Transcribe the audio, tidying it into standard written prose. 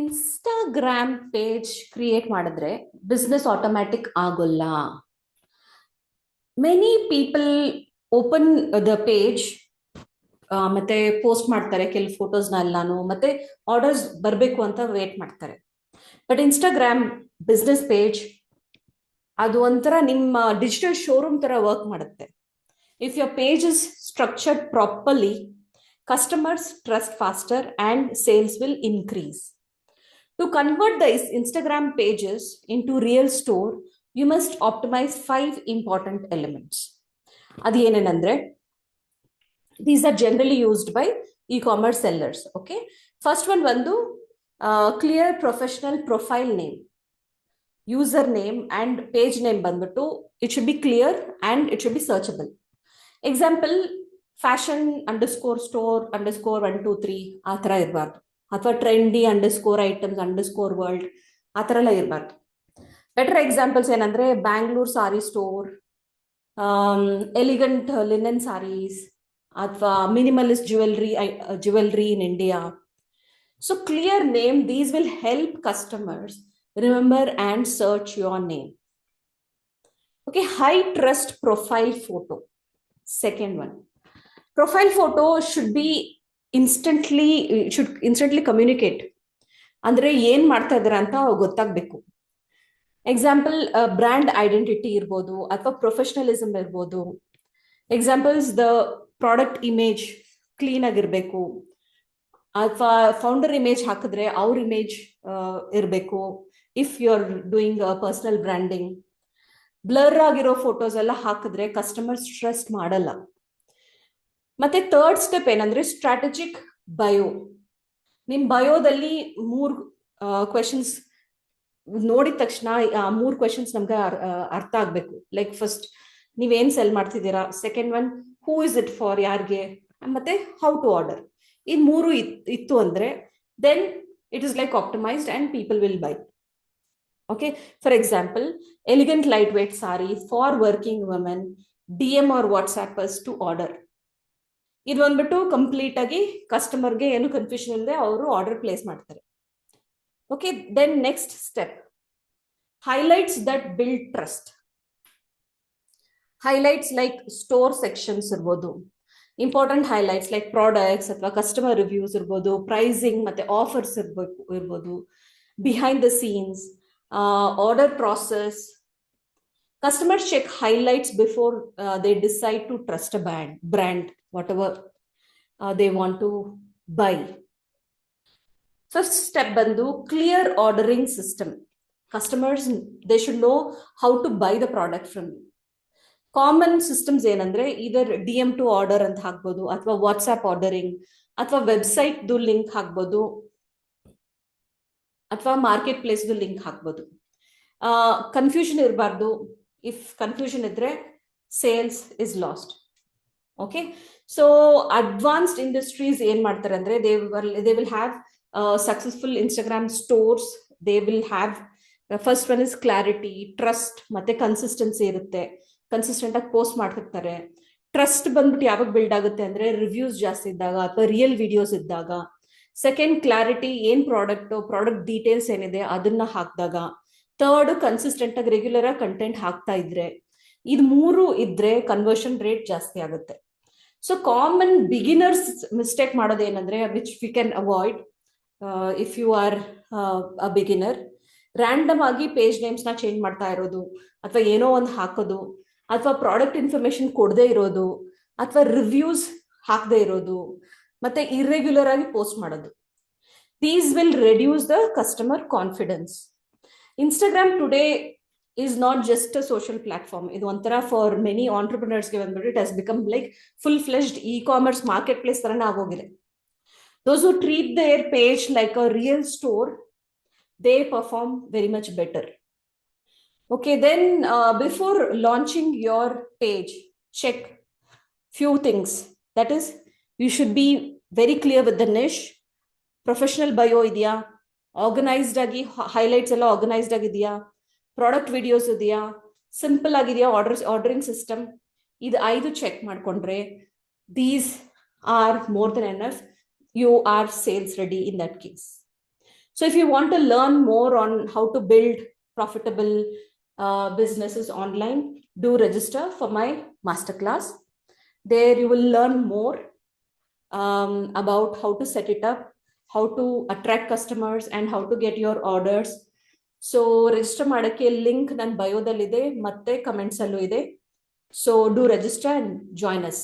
Instagram page create ಮಾಡಿದ್ರೆ business automatic ಆಗೋಲ್ಲ. Many people open the page ಮತ್ತೆ post ಮಾಡ್ತಾರೆ ಕೆಲವು ಫೋಟೋಸ್ನ ಎಲ್ಲಾನು, ಮತ್ತೆ ಆರ್ಡರ್ಸ್ ಬರಬೇಕು ಅಂತ ವೇಟ್ ಮಾಡ್ತಾರೆ. ಬಟ್ ಇನ್ಸ್ಟಾಗ್ರಾಮ್ ಬಿಸ್ನೆಸ್ ಪೇಜ್ ಅದು ಒಂಥರ ನಿಮ್ಮ ಡಿಜಿಟಲ್ ಶೋರೂಮ್ ತರ ವರ್ಕ್ ಮಾಡುತ್ತೆ. If your page is structured properly, customers trust faster and sales will increase. To convert the Instagram pages into real store, you must optimize 5 important elements. Adi enenandre, these are generally used by e-commerce sellers. Okay, first one vandu clear professional profile name, username and page name bandittu it should be clear and it should be searchable. Example, fashion underscore store underscore 123 ಆ ಥರ ಇರಬಾರ್ದು, ಅಥವಾ trendy underscore items underscore world ಆ ಥರ ಎಲ್ಲ ಇರಬಾರ್ದು. Better examples ಏನಂದ್ರೆ ಬ್ಯಾಂಗ್ಳೂರ್ ಸಾರಿ store, elegant linen saris, ಅಥವಾ minimalist jewellery in India. So clear name, these will help customers remember and search your name. Okay, high trust profile photo. Second one, profile photo should instantly communicate. ಅಂದ್ರೆ ಏನ್ ಮಾಡ್ತಾ ಇದಾರೆ ಅಂತ ಗೊತ್ತಾಗ್ಬೇಕು. Example, brand identity ಇರ್ಬೋದು ಅಥವಾ professionalism ಇರ್ಬೋದು. Examples, the product image clean ಆಗಿರ್ಬೇಕು, ಅಥವಾ ಫೌಂಡರ್ ಇಮೇಜ್ ಹಾಕಿದ್ರೆ ಅವ್ರ ಇಮೇಜ್ ಇರಬೇಕು. If you are doing personal branding, blur ಆಗಿರೋ ಫೋಟೋಸ್ ಎಲ್ಲ ಹಾಕಿದ್ರೆ ಕಸ್ಟಮರ್ಸ್ ಟ್ರಸ್ಟ್ ಮಾಡಲ್ಲ. ಮತ್ತೆ ಥರ್ಡ್ ಸ್ಟೆಪ್ ಏನಂದ್ರೆ ಸ್ಟ್ರಾಟಜಿಕ್ ಬಯೋ. ನಿಮ್ ಬಯೋದಲ್ಲಿ 3 ಕ್ವೆಶನ್ಸ್ ನೋಡಿದ ತಕ್ಷಣ ಆ 3 ಕ್ವೆಶನ್ಸ್ ನಮ್ಗೆ ಅರ್ಥ ಆಗ್ಬೇಕು. ಲೈಕ್ ಫಸ್ಟ್, ನೀವೇನ್ ಸೆಲ್ ಮಾಡ್ತಿದ್ದೀರಾ. Second one, who is it for, ಯಾರಿಗೆ. ಮತ್ತೆ ಹೌ ಟು ಆರ್ಡರ್. ಈ 3 ಇತ್ತು ಅಂದ್ರೆ then it is like optimised and people will buy. Okay, for example, elegant lightweight saree for working women, DM or WhatsAppers to order. ಇದು ಬಂದ್ಬಿಟ್ಟು complete ಆಗಿ ಕಸ್ಟಮರ್ಗೆ ಏನು ಕನ್ಫ್ಯೂಷನ್ ಇಲ್ಲದೆ ಅವರು ಆರ್ಡರ್ ಪ್ಲೇಸ್ ಮಾಡ್ತಾರೆ. Okay, then next step, highlights that build trust. Highlights like store sections ಇರ್ಬೋದು, important highlights like products ಅಥವಾ ಕಸ್ಟಮರ್ ರಿವ್ಯೂಸ್ ಇರ್ಬೋದು, ಪ್ರೈಸಿಂಗ್ ಮತ್ತೆ ಆಫರ್ಸ್ ಇರ್ಬೋದು, behind the scenes, order process. Customers check highlights before they decide to trust a brand, whatever they want to buy. First step bandu clear ordering system. Customers, they should know how to buy the product from you. Common systems ಏನಂದ್ರೆ either DM to order ಅಂತ ಹಾಕ್ಬೋದು, ಅಥವಾ WhatsApp ordering, ಅಥವಾ website ದು link ಹಾಕ್ಬೋದು, ಅಥವಾ market place link ಹಾಕ್ಬೋದು. Confusion ಇರಬಾರ್ದು. ಇಫ್ ಕನ್ಫ್ಯೂಷನ್ ಇದ್ರೆ sales is last. Okay, so advanced industries ಏನ್ ಮಾಡ್ತಾರೆ ಅಂದ್ರೆ they will have successful Instagram stores. They will have first one is clarity, trust ಮತ್ತೆ ಕನ್ಸಿಸ್ಟೆನ್ಸಿ ಇರುತ್ತೆ. ಕನ್ಸಿಸ್ಟೆಂಟ್ ಆಗಿ ಪೋಸ್ಟ್ ಮಾಡ್ತಿರ್ತಾರೆ. ಟ್ರಸ್ಟ್ ಬಂದ್ಬಿಟ್ಟು ಯಾವಾಗ ಬಿಲ್ಡ್ ಆಗುತ್ತೆ ಅಂದ್ರೆ ರಿವ್ಯೂಸ್ ಜಾಸ್ತಿ ಇದ್ದಾಗ ಅಥವಾ ರಿಯಲ್ ವಿಡಿಯೋಸ್ ಇದ್ದಾಗ. ಸೆಕೆಂಡ್, ಕ್ಲಾರಿಟಿ, ಏನ್ ಪ್ರಾಡಕ್ಟ್ ಡೀಟೇಲ್ಸ್ ಏನಿದೆ ಅದನ್ನ ಹಾಕಿದಾಗ. ಥರ್ಡ್, ಕನ್ಸಿಸ್ಟೆಂಟ್ ಆಗಿ ರೆಗ್ಯುಲರ್ ಆಗಿ ಕಂಟೆಂಟ್ ಹಾಕ್ತಾ ಇದ್ರೆ. ಇದು 3 ಇದ್ರೆ ಕನ್ವರ್ಷನ್ ರೇಟ್ ಜಾಸ್ತಿ ಆಗುತ್ತೆ. ಸೊ ಕಾಮನ್ ಬಿಗಿನರ್ಸ್ ಮಿಸ್ಟೇಕ್ ಮಾಡೋದು ಏನಂದ್ರೆ, which we can avoid if you are a beginner, random ಆಗಿ ಪೇಜ್ ನೇಮ್ಸ್ ನ ಚೇಂಜ್ ಮಾಡ್ತಾ ಇರೋದು, ಅಥವಾ ಏನೋ ಒಂದು ಹಾಕೋದು, ಅಥವಾ ಪ್ರಾಡಕ್ಟ್ ಇನ್ಫಾರ್ಮೇಶನ್ ಕೊಡದೇ ಇರೋದು, ಅಥವಾ ರಿವ್ಯೂಸ್ ಹಾಕದೇ ಇರೋದು, ಮತ್ತೆ ಇರ್ರೆಗ್ಯುಲರ್ ಆಗಿ ಪೋಸ್ಟ್ ಮಾಡೋದು. These will reduce the customer confidence. Instagram today is not just a social platform. ಇದು ಒಂಥರ ಫಾರ್ ಮೆನಿ ಆಂಟರ್ಪ್ರಿನರ್ಸ್ಗೆ ಬಂದ್ಬಿಟ್ಟು it has become like full fledged e-commerce market place ತರನೇ ಆಗೋಗಿದೆ. Those who treat their page like a real store, they perform very much better. Okay, then before launching your page, check few things. That is, you should be very clear with the niche. Professional bio ಇದೆಯಾ, organised ಆಗಿ highlights ಎಲ್ಲ organised ಆಗಿದೆಯಾ, product videos ಇದೆಯಾ, simple ಆಗಿದೆಯಾ ordering system. ಇದು 5 check ಮಾಡ್ಕೊಂಡ್ರೆ these are more than enough. You are sales ready in that case. So if you want to learn more on how to build profitable businesses online, do register for my masterclass. There you will learn more about how to set it up, how to attract customers, and how to get your orders. So register ಮಾಡಕ್ಕೆ link ನನ್ನ ಬಯೋದಲ್ಲಿದೆ ಮತ್ತೆ comments ಅಲ್ಲೂ ಇದೆ. So do register and join us.